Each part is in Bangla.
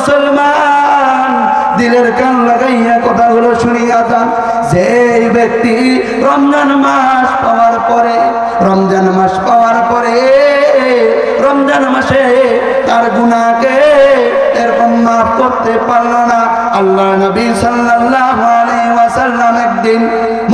মুসলমান দিলের কান লাগাইয়া কথাগুলো শুনিয়া যান। যে ব্যক্তি রমজান মাস পাওয়ার পরে রমজান মাসে তার গুনাহকে এরকম মাফ করতে পারল না। আল্লাহ নবী সাল্লাল্লাহু আলাইহি ওয়াসাল্লাম একদিন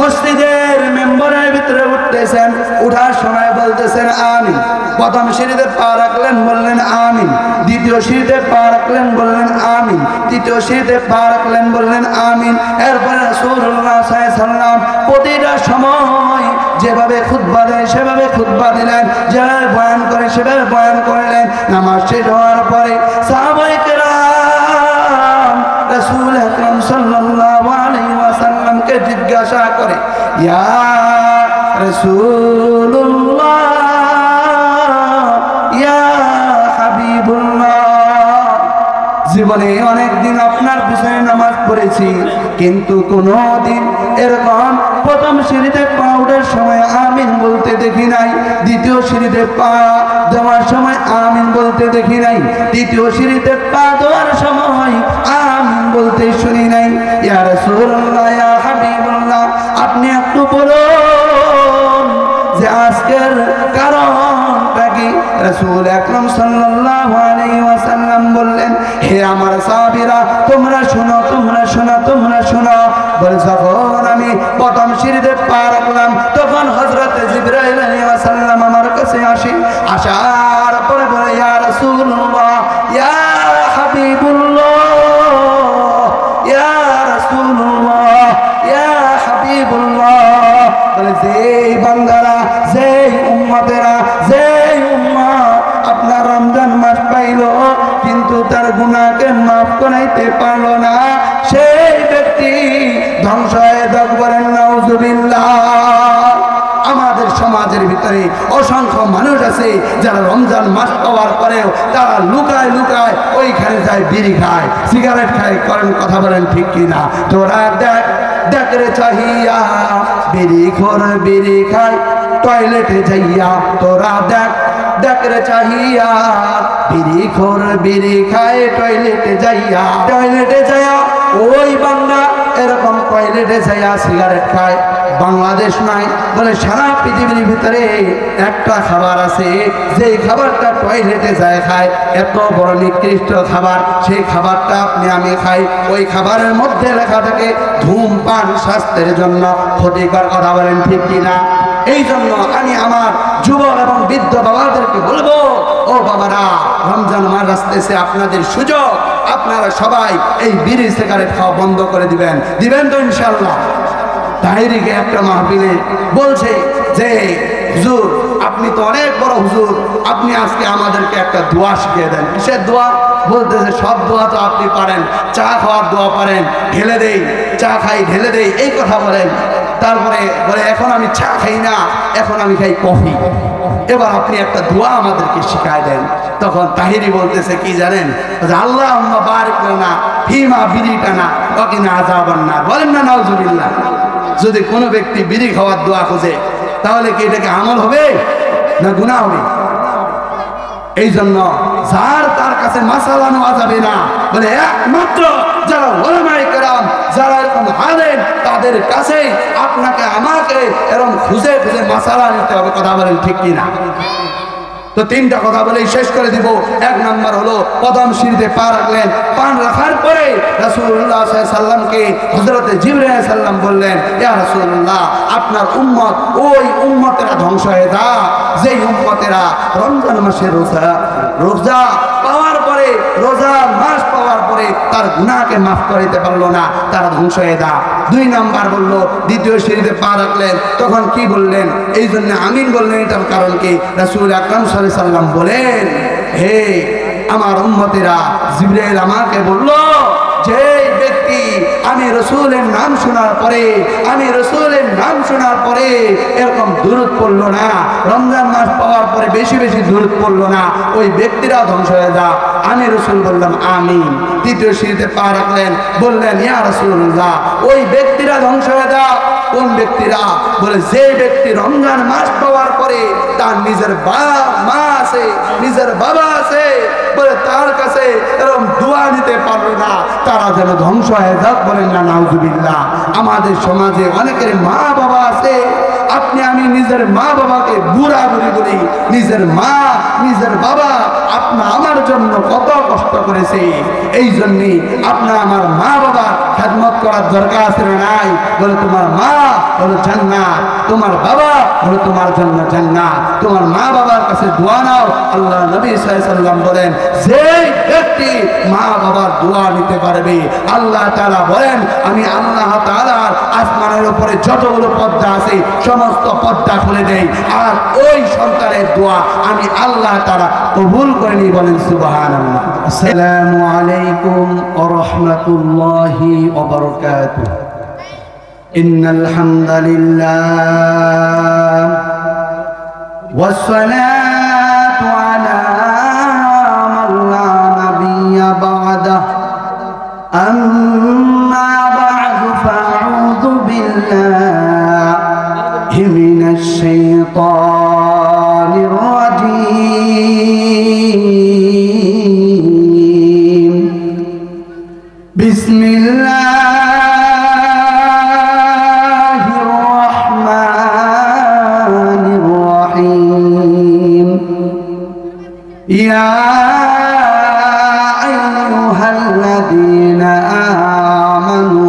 মসজিদের মেম্বরের ভিতরে উঠতেছেন, উঠার সময় বলতেছেন আমিন। প্রথম সিঁড়িতে পা রাখলেন, বললেন আমিন। দ্বিতীয় সিঁড়িতে পা রাখলেন, বললেন আমিন। তৃতীয় সিঁড়িতে পা রাখলেন, বললেন আমিন। এরপরে রাসূলুল্লাহ সাল্লাল্লাহু আলাইহি ওয়াসাল্লাম প্রতিটা সময় যেভাবে খুতবা দেয় সেভাবে খুতবা দিলেন, যেভাবে বয়ান করে সেভাবে বয়ান করলেন। নামাজ শেষ হওয়ার পরে সাহাবায়ে কেরাম রাসূল আকরাম সাল্লাল্লাহু আলাইহি ওয়াসাল্লামকে জিজ্ঞাসা করে, ইয়া রাসূলুল্লাহ, ইয়া হাবিবুল্লাহ, জীবনে অনেকদিন আপনার পিছনে নামাজ পড়েছি, কিন্তু কোনোদিন এরকম প্রথম সিঁড়িতে পা ওঠার সময় আমিন বলতে দেখি নাই, দ্বিতীয় সিঁড়িতে পা দেওয়ার সময় আমিন বলতে দেখি নাই, তৃতীয় সিঁড়িতে পা দেওয়ার সময় আমিন বলতে শুনি নাই। ইয়া রাসূলুল্লাহ, ইয়া হাবিবুল্লাহ, আপনি একটু বলুন যে আজকের কারণটা কি? রাসূল আকরাম সাল্লাল্লাহু আলাইহি ওয়াসাল্লাম বললেন, হে আমার সাহাবীরা, তোমরা শোনো, তোমরা শোনো, তোমরা শোনো। বলে যখন আমি প্রথম সিঁড়িতে পা রাখলাম তখন হযরত জিবরাইল আলাইহিস সালাম আমার কাছে আসার পরে বলে, ইয়া রাসূলুল্লাহ, ইয়া হাবিবুল্লাহ, ইয়া রাসূলুল্লাহ, ইয়া হাবিবুল্লাহ। বলে যেই বান্দারা, যেই উম্মতেরা, যেই উম্মত আপনার রমজান মাস পাইল কিন্তু তার গুনাহকে মাফ করাইতে পারল না, সেই ব্যক্তি ধ্বংস হয়ে যাক। বলেন নাউজুবিল্লাহ। আমাদের সমাজের ভিতরে অসংখ্য মানুষ আছে যারা রমজান মাস পাওয়ার পরেও তারা লুকায় লুকায় ওইখানে যায়, বিড়ি খায়, সিগারেট খায়। করেন কথা বলেন ঠিক কিনা? তোরা দেখ দেখ রে চাহিয়া, বিড়ি খোর বিড়ি খায় টয়লেটে যাইয়া। তোরা দেখ দেখ রে চাহিয়া, বিড়ি খোর বিড়ি খায় টয়লেটে যাইয়া। টয়লেটে যাইয়া ওই বান্দা এরকম টয়লেটে যাইয়া সিগারেট খায়। বাংলাদেশ নাই, বলে সারা পৃথিবীর ভিতরে একটা খাবার আছে যেই খাবারটা টয়লেটে যায় খায়, এত বড় নিকৃষ্ট খাবার, সেই খাবারটা আপনি আমি খাই। ওই খাবারের মধ্যে লেখা থাকে ধূমপান স্বাস্থ্যের জন্য ক্ষতিকর। কথা বলেন ঠিক কিনা? এই জন্য আমি আমার যুবক এবং বৃদ্ধ বাবাদেরকে বলবো, ও বাবারা, রমজান মাস আসতেছে, আপনাদের সুযোগ, আপনারা সবাই এই বিড়ি সিগারেট খাওয়া বন্ধ করে দিবেন। দিবেন তো ইনশাআল্লাহ? তাহিরিকে একটা মাহফিলে বলছে যে হুজুর, আপনি তো অনেক বড় হুজুর, আপনি আজকে আমাদেরকে একটা দোয়া শিখিয়ে দেন। কিসের দোয়া? বলতেছে সব দোয়া তো আপনি পারেন, চা খাওয়ার দোয়া পারেন, ঢেলে দেই, চা খাই ঢেলে দেই, এই কথা বলেন। তারপরে বলে এখন আমি চা খাই না, এখন আমি খাই কফি, এবার আপনি একটা দোয়া আমাদেরকে শিখায় দেন। তখন তাহিরি বলতেছে কি জানেন? আল্লাহুম্মা বারিক লানা ফিমা বিরিকানা ওয়া কিনা আযাবান নার। বলেন না নাউজুবিল্লাহ। যদি কোনো ব্যক্তি বিড়ি খাওয়ার দোয়া খোঁজে তাহলে কি এটাকে আমল হবে না গুনাহ হবে? এই জন্য যার তার কাছে মাসালা নেওয়া যাবে না, বলে একমাত্র যারা উলামায়ে কেরাম, যারা এরকম আলেম, তাদের কাছে আপনাকে আমাকে এরকম খুঁজে খুঁজে মাসালা নিতে হবে। কথা বলেন ঠিক কিনা? তো তিনটা কথা বলেই শেষ করে দিব। এক নাম্বার হলো প্রথম সিঁড়িতে পা রাখলেন, পান রাখার পরে রাসূলুল্লাহ সাল্লাল্লাহু আলাইহি ওয়াসাল্লামকে হযরত জিবরাইল আলাইহিস সালাম বললেন, ইয়া রাসূলুল্লাহ, আপনার উম্মত ওই উম্মতেরা ধ্বংস হয়ে যা যেই উম্মতেরা রমজান মাসে রোজা পাওয়ার পরে, রোজা মাস পাওয়ার পরে তার গুনাহকে মাফ করতে পারলো না, তারা ধ্বংস হয়ে যা। দুই নাম্বার বললো, দ্বিতীয় সিঁড়িতে পা রাখলেন, তখন কি বললেন? এই জন্য আমিন বললেন। এটার কারণ কি? রাসূল আকরাম সাল্লাল্লাহু আলাইহি ওয়াসাল্লাম বলেন, হে আমার উম্মতেরা, জিবরাইল আমাকে বলল যে ব্যক্তি আমি রাসূলের নাম শোনার পরে, আমি রাসূলের নাম শোনার পরে এরকম দুরূদ পড়লো না, রমজান মাস পাওয়ার পরে বেশি বেশি দুরূদ পড়লো না, ওই ব্যক্তিরা ধ্বংস হয়ে যা। আমি রাসূল বললাম আমিন। তৃতীয় সিঁড়িতে পা রাখলেন, বললেন ইয়া রাসূলুল্লাহ, ওই ব্যক্তিরা ধ্বংস হয়ে যা। কোন ব্যক্তিরা? বলে যে ব্যক্তি রমজান মাস পাওয়ার পরে তার নিজের মা আছে, নিজের বাবা আছে, বলে তার কাছে এরকম দোয়া নিতে যেন ধ্বংস হয়ে যাক, বলেন না নাউজুবিল্লাহ। আমাদের সমাজে অনেকের মা বাবা আছে, আপনি আমি নিজের মা বাবাকে বুড়া বুড়ি বলি, নিজের মা নিজের বাবা আপনা আমার জন্য কত কষ্ট করেছে। এই জন্যে আপনার আমার মা বাবা খেদমত করার দরকার আছে না নাই? বলে তোমার মা হলো জান্নাত, তোমার বাবা হলো তোমার জন্য জান্নাত। তোমার মা বাবার কাছে দোয়া নাও। আল্লাহ নবী সাল্লাল্লাহু আলাইহি ওয়াসাল্লাম বলেন, যে ব্যক্তি মা বাবার দোয়া নিতে পারবে, আল্লাহ তাআলা বলেন আমি আল্লাহ তাআলার আসমানের উপরে যতগুলো পর্দা আছে সমস্ত পর্দা খুলে দেই, আর ওই সন্তানের দোয়া আমি আল্লাহ তাআলা কবুল করে নিই। বলেন সুবহানাল্লাহ। আসসালামু আলাইকুম ওয়া রাহমাতুল্লাহি ওয়া বারাকাতুহু। ইন্নাল হামদালিল্লাহ ওয়াস সালাতু আলা মান লা নাবিয়্যা বা'দাহু। আম্মা বা'দু ফাআউযু বিল্লাহি মিনাশ শাইতানির রাজীম। বিসমিল্লাহির রহমানির রহিম। ইয়া আইয়ুহাল্লাযীনা আমানু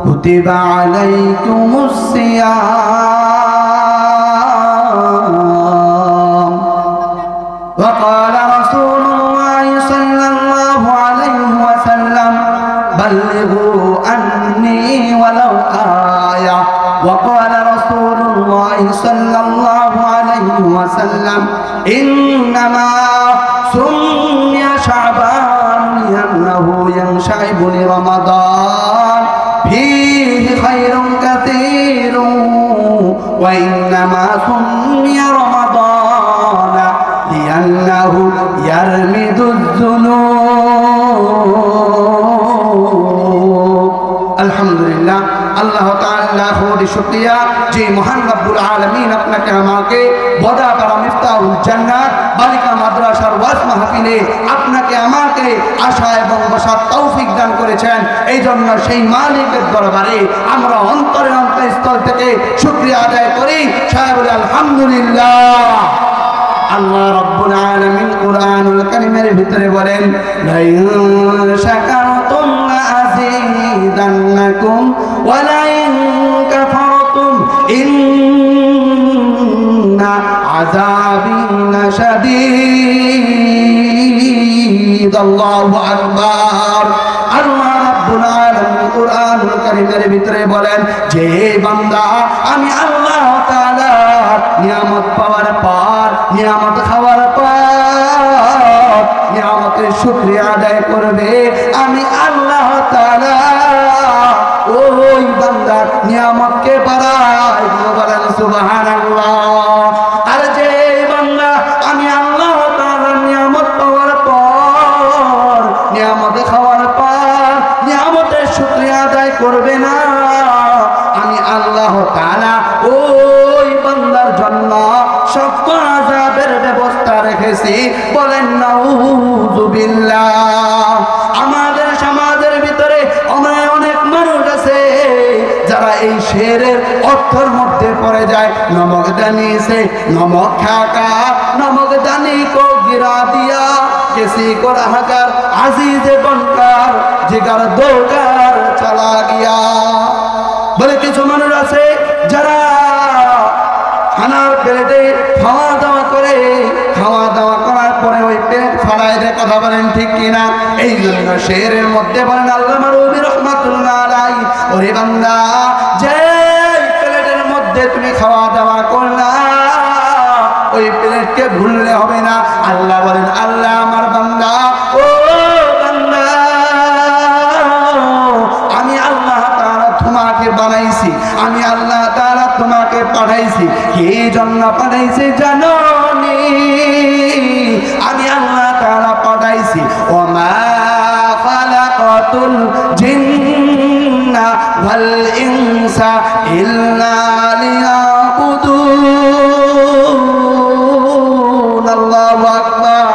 কুতিবা আলাইকুমুস সিয়াম। ওয়া ক্বালা রাসূলুল্লাহি সাল্লাল্লাহু আলাইহি ওয়াসাল্লাম বাল্লিগু আন্নী ওয়ালাউ আয়া। ওয়া ক্বালা রাসূলুল্লাহি সাল্লাল্লাহু আলাইহি ওয়াসাল্লাম ইন্নামা সুম্মিয়া শাবান লিআন্নাহু ইয়ানশাইবু লিরমাদান ফীহি খায়রুন কাসীরুন ওয়া ইন্নামা সুম্মিয়া রমাদান লিআন্নাহু ইয়ারমিদুয যুনুব। আলহামদুলিল্লাহ, আল্লাহ তাআলা কোটি শুকরিয়া যে মহান রব্বুল আলামিন আপনাকে আমাকে বদাপাড়া মিফতাহুল জান্নাত বালিকা মাদ্রাসার ওয়াজ মাহফিলে আপনাকে আমাকে আশা এবং বসার তৌফিক দান করেছেন। এই জন্য সেই মালিকের দরবারে আমরা অন্তরের অন্তঃস্থল থেকে শুকরিয়া আদায় করি। সবাই বলি আলহামদুলিল্লাহ। আল্লাহ রাব্বুল আলামিন কুরআনুল কারীমের ভিতরে বলেন, লা ইন শাকারতুম লাযীদান্নাকুম ওয়া লা ইন কাফারতুম ইন্না আযাবি লাশাদীদ। আল্লাহু আকবার। আল্লাহ রাব্বুল আলামিন কুরআনুল কারীমের ভিতরে বলেন, যে বান্দা আমি আল্লাহ তাআলা নিয়ামত পাওয়ার পর, নিয়ামত খাওয়ার পর নিয়ামতের শুকরিয়া আদায় করবে, আমি আল্লাহ তাআলা ওই বান্দার নিয়ামতকে বাড়াই। বলেন সুবহানাল্লাহ। আর যে বান্দা আমি আল্লাহ তাআলার নিয়ামত পাওয়ার পর, নিয়ামত খাওয়ার পর নিয়ামতের শুকরিয়া আদায় করবে না, আমি আল্লাহ তাআলা ওই বান্দার জন্য সব আযাবের ব্যবস্থা রেখেছি। বলেন নাউযুবিল্লাহ। আমাদের সমাজের ভিতরে অনেক মানুষ আছে যারা এই শেরের অর্থের মধ্যে পড়ে যায়। নমক দানি সে নমক খাকা, নমক দানি কো গিরা দিয়া, किसी को रहकर अजीज बनकर जिगर दोकर चला गया। বলে কিছু মানুষ আছে যারা খানার প্লেটে খাওয়া দাওয়া করে, খাওয়া দাওয়া করার পরে ওই পেট ফাড়ায় দেয়। কথা বলেন ঠিক কিনা? এই জন্য শেরের মধ্যে বলেন আল্লামা রুমি রাহমাতুল্লাহ আলাইহি, ওরে বান্দা যে প্লেটের মধ্যে তুমি খাওয়া দাওয়া করলা ওই প্লেটকে ভুললে হবে না। আল্লাহ বলেন, আল্লাহ আমার বান্দা, ও বান্দা আমি আল্লাহ তাআলা তোমাকে বানাইছি, আমি আল্লাহ তাআলা তোমাকে পাঠাইছি। কি জন্য পাঠাইছি জানো নি? আমি আল্লাহ তাআলা পাঠাইছি ওমা খালাকাতুল জিন্না ওয়াল ইনসা ইল্লা লিয়াবুদুন। আল্লাহু আকবার।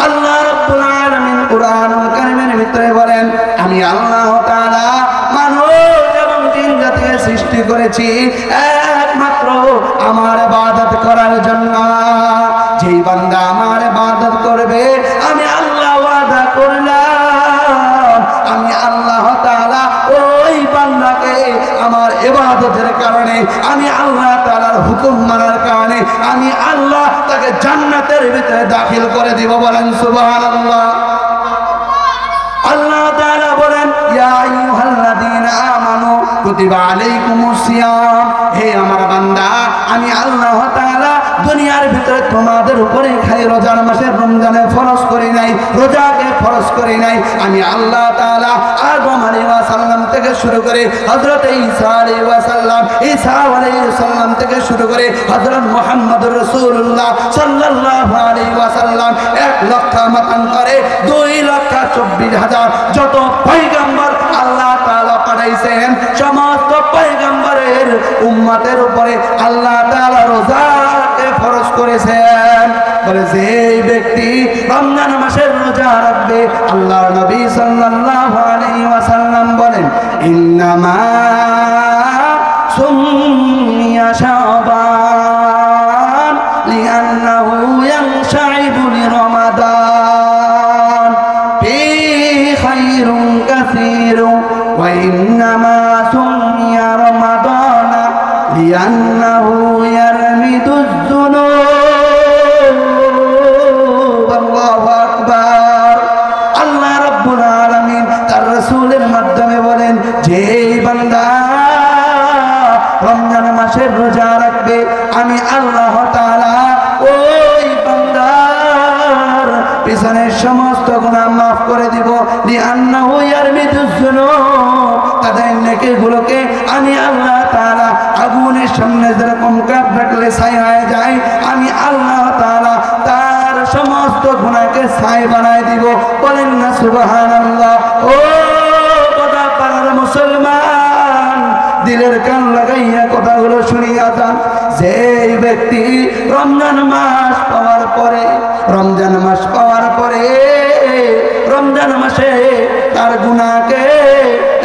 আল্লাহ রাব্বুল আলামিন কুরআনুল কারীমের ভিতরে বলেন, আমি আল্লাহ তাআলা মানুষ এবং জিন জাতিকে সৃষ্টি করেছি একমাত্র আমার ইবাদত করার জন্য। যেই বান্দা আমার ইবাদত করবে, আমি আল্লাহ ওয়াদা করলাম আমি আল্লাহ তাআলা ওই বান্দাকে আমার ইবাদতের কারণে, আমি আল্লাহ তাআলার হুকুম মানার কারণে আমি আল্লাহ তাকে জান্নাতের ভিতরে দাখিল করে দিব। বলেন সুবহানাল্লাহ। আল্লাহ তাআলা বলেন, ইয়া আইয়ুহাল্লাযীনা আমানু কুতিবা আলাইকুমুস সিয়াম, হে আমার বান্দা, আমি আল্লাহ তাআলা দুনিয়ার ভিতরে তোমাদের উপরে খালি রোজার মাসে রমজানে ফরজ করি নাই, রোজাকে ফরজ করি নাই। আমি আল্লাহ তাআলা আদম আলাইহিস সালাম থেকে শুরু করে হযরত ঈসা আলাইহিস সালাম থেকে শুরু করে হযরত মুহাম্মদুর রাসূলুল্লাহ সাল্লাল্লাহু আলাইহি ওয়াসাল্লাম 1,00,000 মতান্তরে 2,24,000 যত পয়গম্বর আল্লাহ তাআলা পাঠাইছেন, সমস্ত পয়গম্বরের উম্মতের উপরে আল্লাহ তাআলা রোজাকে ফরজ করেছেন। বলে যেই ব্যক্তি রমজান মাসের রোজা রাখবে, আল্লাহর নবী সাল্লাল্লাহু আলাইহি ওয়াসাল্লাম বলেন, ইন্নামা সুম্মিয়া শাবান লিআন্নাহু ইয়ানশাইবু লিরমাদান ফি খায়রুন কাসীরুন ওয়া ইন্নামা সুম্মিয়া রমাদানা লিআন্নাহু ইয়ারমিদুজ যুনুব। আল্লাহু আকবার। আল্লাহ রাব্বুল আলামিন তার রাসূলের মাধ্যমে বলেন, যেই বান্দা রমজান মাসের রোজা রাখবে, আমি আল্লাহ তাআলা ওই বান্দার পিছনের সমস্ত গুনাহ মাফ করে দিব। লিআন্নাহু ইয়ারমিদুজ যুনুব, তাদের নেকিগুলোকে আমি আল্লাহ তাআলা আগুনের সামনে যেরকম কাপ রাখলে ছাই হয়ে যায়, আমি আল্লাহ তাআলা তার সমস্ত গুনাহকে ছাই বানায় দিব। বলেন না সুবহানাল্লাহ। ও কথা পাড়ার মুসলমান, দিলের কান লাগাইয়া কথাগুলো শুনিয়া যান। যেই ব্যক্তি রমজান মাস পাওয়ার পরে, রমজান মাস পাওয়ার পরে রমজান মাসে তার গুনাহকে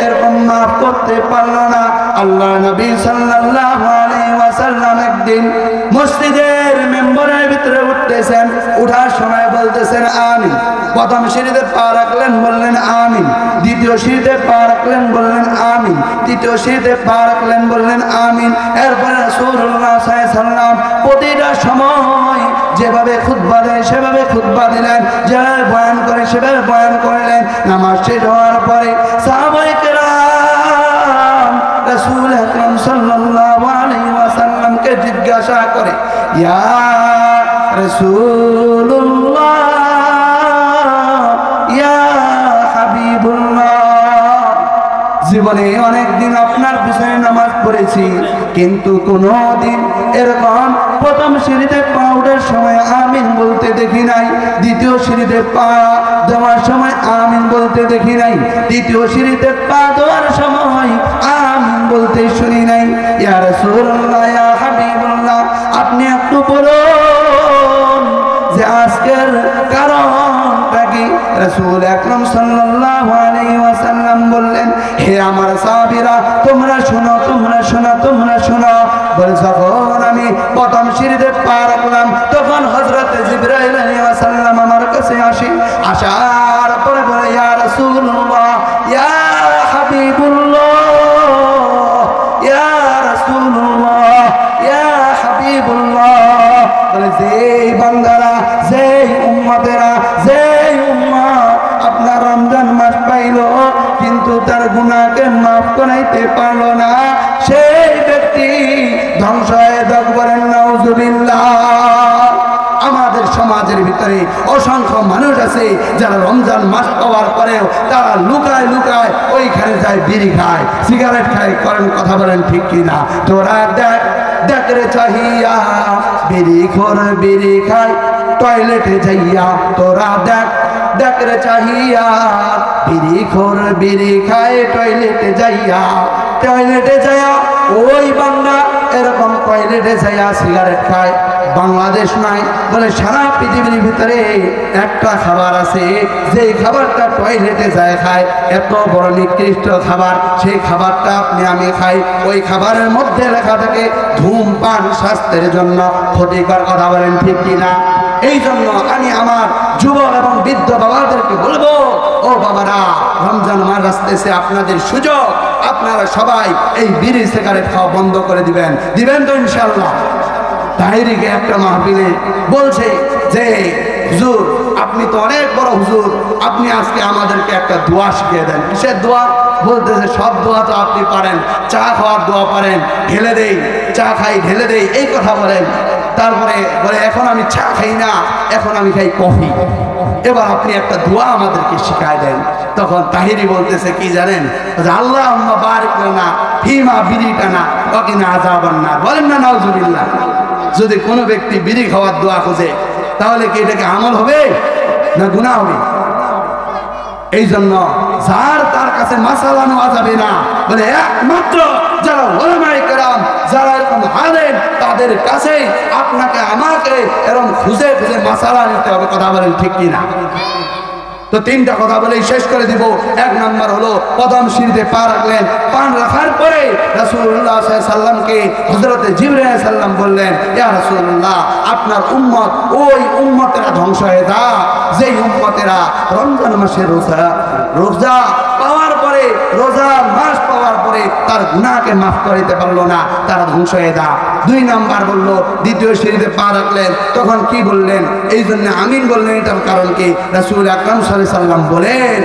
এরকম মাফ করতে পারল না, আল্লাহ নবী সাল্লাল্লাহু আলাইহি ওয়াসাল্লাম একদিন মসজিদের মেম্বরের ভিতরে উঠতেছেন, উঠার সময় বলতেছেন আমিন। প্রথম সিঁড়িতে পা রাখলেন, বললেন আমিন। দ্বিতীয় সিঁড়িতে পা রাখলেন, বললেন আমিন। তৃতীয় সিঁড়িতে পা রাখলেন, বললেন আমিন। এরপরে রাসূলুল্লাহ সাল্লাল্লাহু আলাইহি ওয়াসাল্লাম প্রতিটা সময় যেভাবে খুতবা দেয় সেভাবে খুতবা দিলেন, যেভাবে বয়ান করে সেভাবে বয়ান করলেন। নামাজ শেষ হওয়ার পরে সাহাবায়ে কেরাম রাসূল আকরাম সাল্লাল্লাহু আলাইহি ওয়াসাল্লামকে জিজ্ঞাসা করে, ইয়া রাসূলুল্লাহ, ইয়া হাবিবুল্লাহ, জীবনে অনেকদিন আপনার পিছনে নামাজ পড়েছি, কিন্তু কোনোদিন এরকম প্রথম সিঁড়িতে পা ওঠার সময় আমিন বলতে দেখি নাই, দ্বিতীয় সিঁড়িতে পা দেওয়ার সময় আমিন বলতে দেখি নাই, তৃতীয় সিঁড়িতে পা দেওয়ার সময় আমিন বলতে শুনি নাই। ইয়া রাসূলুল্লাহ, ইয়া হাবিবুল্লাহ, আপনি একটু বলুন যে আজকের কারণটা কি? রাসূল আকরাম সাল্লাল্লাহু আলাইহি ওয়াসাল্লাম বললেন, হে আমার সাহাবীরা, তোমরা শোনো, তোমরা শোনো, তোমরা শোনো। বলে যখন আমি প্রথম সিঁড়িতে পা রাখলাম, তখন হযরত জিবরাইল আলাইহিস সালাম আমার কাছে আসি। আসার পরে বলে, ইয়া রাসূলুল্লাহ, ইয়া হাবিবুল্লাহ, ইয়া রাসূলুল্লাহ, ইয়া হাবিবুল্লাহ। বলে যেই বান্দারা, যেই উম্মতেরা, যেই উম্মত আপনার রমজান মাস পাইল কিন্তু তার গুনাহকে মাফ করাইতে পারল না, সেই ব্যক্তি ধ্বংস হয়ে যাক। বলেন নাউজুবিল্লাহ। আমাদের সমাজের ভিতরে অসংখ্য মানুষ আছে যারা রমজান মাস পাওয়ার পরেও তারা লুকায় লুকায় ওইখানে যায়, বিড়ি খায়, সিগারেট খায়। করেন কথা বলেন ঠিক কিনা? তোরা দেখ, দেখ রে চাহিয়া, বিড়ি খোর বিড়ি খায় টয়লেটে যাইয়া। তোরা দেখ, দেখ রে চাহিয়া, বিড়ি খোর বিড়ি খায় টয়লেটে যাইয়া। টয়লেটে যাইয়া ওই বান্দা এরকম টয়লেটে যাইয়া সিগারেট খায়। বাংলাদেশ নাই বলে সারা পৃথিবীর ভিতরে একটা খাবার আছে, যেই খাবারটা টয়লেটে যায় খায়, এত বড় নিকৃষ্ট খাবার, সেই খাবারটা আপনি আমি খাই। ওই খাবারের মধ্যে লেখা থাকে ধূমপান স্বাস্থ্যের জন্য ক্ষতিকর। কথা বলেন ঠিক কিনা? এই জন্য আমি আমার যুবক এবং বৃদ্ধ বাবাদেরকে বলবো, ও বাবারা, রমজান মাস আসতেছে, আপনাদের সুযোগ, আপনারা সবাই এই বিড়ি সিগারেট খাওয়া বন্ধ করে দিবেন তো ইনশাআল্লাহ। তাহিরিকে একটা মাহফিলে বলছে যে হুজুর, আপনি তো অনেক বড় হুজুর, আপনি আজকে আমাদেরকে একটা দোয়া শিখিয়ে দেন। কিসের দোয়া? বলতেছে সব দোয়া তো আপনি পারেন, চা খাওয়ার দোয়া পারেন, ঢেলে দেই, চা খাই ঢেলে দেই, এই কথা বলেন। তারপরে বলে এখন আমি চা খাই না, এখন আমি খাই কফি, এবার আপনি একটা দোয়া আমাদেরকে শিখায় দেন। তখন তাহিরি বলতেছে কি জানেন? আল্লাহুম্মা বারিক লানা ফিমা বিরিকানা ওয়া কিনা আযাবান নার। বলেন না নাউজুবিল্লাহ। যদি কোনো ব্যক্তি বিড়ি খাওয়ার দোয়া খোঁজে তাহলে কি এটাকে আমল হবে না গুনাহ হবে? এই জন্য যার তার কাছে মাসালা নেওয়া যাবে না, বলে একমাত্র যারা ওলামায়ে কেরাম, যারা এরকম আলেম, তাদের কাছে আপনাকে আমাকে এরকম খুঁজে খুঁজে মাসালা নিতে হবে। কথা বলেন ঠিক কিনা? তো তিনটা কথা বলেই শেষ করে দিব। এক নম্বর হলো কদম সিঁড়িতে পা রাখলেন, পা রাখার পরে রাসূলুল্লাহ সাল্লাল্লাহু আলাইহি সাল্লামকে হযরতে জিবরাইল আলাইহিস সালাম বললেন, ইয়া রাসূলুল্লাহ, আপনার উম্মত ওই উম্মতেরা ধ্বংস হয়ে যা যেই উম্মতেরা রমজান মাসের রোজা পাওয়ার পরে, রোজা মাস পাওয়ার পরে তার গুনাহকে মাফ করিতে পারলো না, তারা ধ্বংস হয়ে যা। দুই নাম্বার বললো, দ্বিতীয় সিঁড়িতে পা রাখলেন, তখন কি বললেন? এই জন্য আমিন বললেন। এটার কারণ কি? রাসূল আকরাম সাল্লাল্লাহু আলাইহি সাল্লাম বলেন,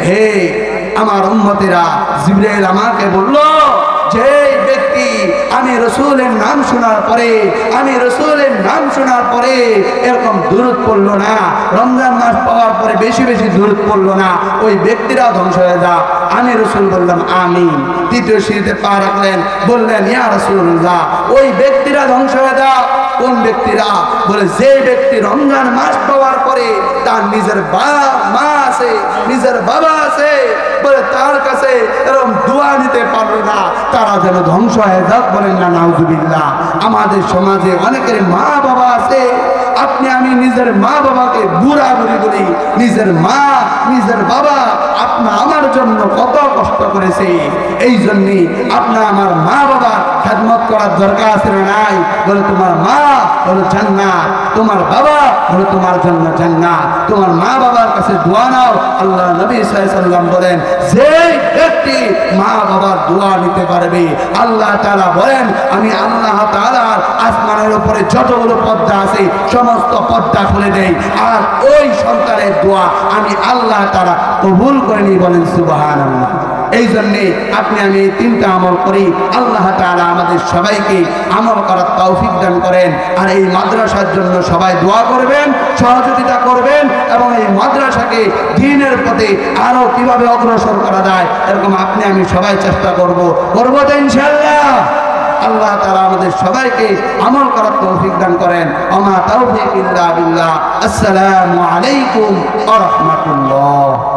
হে আমার উম্মতেরা, জিবরাইল আমাকে বলল যে ব্যক্তি আমি রাসূলের নাম শোনার পরে, আমি রাসূলের নাম শোনার পরে এরকম দুরূদ পড়লো না, রমজান মাস পাওয়ার পরে বেশি বেশি দুরূদ পড়লো না, ওই ব্যক্তিরা ধ্বংস হয়ে যা। আমি রাসূল বললাম আমিন। তৃতীয় সিঁড়িতে পা রাখলেন, বললেন ইয়া রাসূলুল্লাহ, ওই ব্যক্তিরা ধ্বংস হয়ে যা। কোন ব্যক্তিরা? বলে যে ব্যক্তি রমজান মাস পাওয়ার পরে তার নিজের মা আছে, নিজের বাবা আছে, বলে তার কাছে এরকম দোয়া নিতে পারবে না, তারা যেন ধ্বংস হয়ে যাক। বলেন না নাউজুবিল্লাহ। আমাদের সমাজে অনেকের মা বাবা আছে, আপনি আমি নিজের মা বাবাকে বুড়া বুড়ি বলি, নিজের মা নিজের বাবা আপনা আমার জন্য কত কষ্ট করেছে, এই জন্যে আপনার আমার মা বাবা খেদমত করার দরকার আছে না নাই? বলে তোমার মা হলো জান্নাত, তোমার বাবা হলো তোমার জন্য জান্নাত, তোমার মা বাবার কাছে দোয়া নাও। আল্লাহ নবী সাল্লাল্লাহু আলাইহি সাল্লাম বলেন, যে ব্যক্তি মা বাবার দোয়া নিতে পারবে, আল্লাহ তাআলা বলেন আমি আল্লাহ তাআলার আসমানের উপরে যতগুলো পর্দা আছে সমস্ত পর্দা খুলে দেই, আর ওই সন্তানের দোয়া আমি আল্লাহ তাআলা কবুল করে নিই। বলেন সুবহানাল্লাহ। এই জন্যে আপনি আমি এই তিনটা আমল করি, আল্লাহ তাআলা আমাদের সবাইকে আমল করার তৌফিক দান করেন। আর এই মাদ্রাসার জন্য সবাই দোয়া করবেন, সহযোগিতা করবেন, এবং এই মাদ্রাসাকে দ্বীনের পথে আরো কিভাবে অগ্রসর করা যায় এরকম আপনি আমি সবাই চেষ্টা করব তো ইনশাআল্লাহ। আল্লাহ তাআলা আমাদের সবাইকে আমল করার তৌফিক দান করেন। ওমা তাওফীক ইল্লা বিল্লাহ। আসসালামু আলাইকুম ওয়া রাহমাতুল্লাহ।